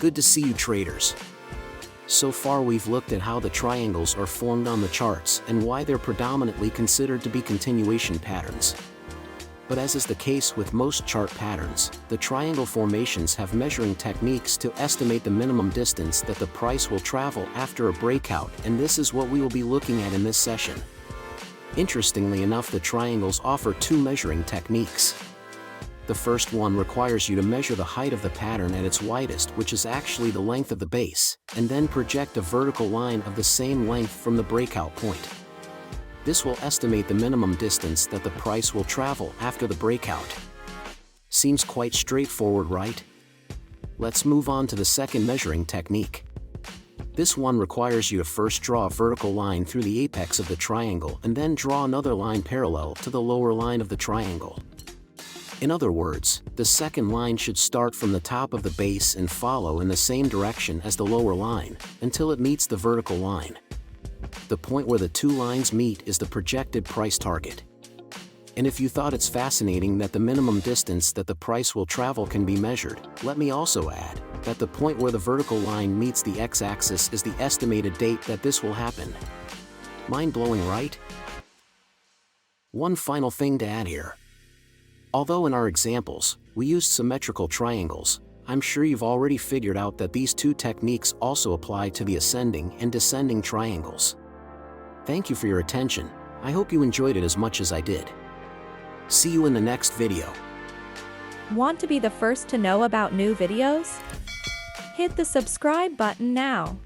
Good to see you traders. So far we've looked at how the triangles are formed on the charts and why they're predominantly considered to be continuation patterns. But as is the case with most chart patterns, the triangle formations have measuring techniques to estimate the minimum distance that the price will travel after a breakout, and this is what we will be looking at in this session. Interestingly enough, the triangles offer two measuring techniques. The first one requires you to measure the height of the pattern at its widest, which is actually the length of the base, and then project a vertical line of the same length from the breakout point. This will estimate the minimum distance that the price will travel after the breakout. Seems quite straightforward, right? Let's move on to the second measuring technique. This one requires you to first draw a vertical line through the apex of the triangle and then draw another line parallel to the lower line of the triangle. In other words, the second line should start from the top of the base and follow in the same direction as the lower line, until it meets the vertical line. The point where the two lines meet is the projected price target. And if you thought it's fascinating that the minimum distance that the price will travel can be measured, let me also add that the point where the vertical line meets the x-axis is the estimated date that this will happen. Mind-blowing, right? One final thing to add here. Although in our examples, we used symmetrical triangles, I'm sure you've already figured out that these two techniques also apply to the ascending and descending triangles. Thank you for your attention. I hope you enjoyed it as much as I did. See you in the next video. Want to be the first to know about new videos? Hit the subscribe button now.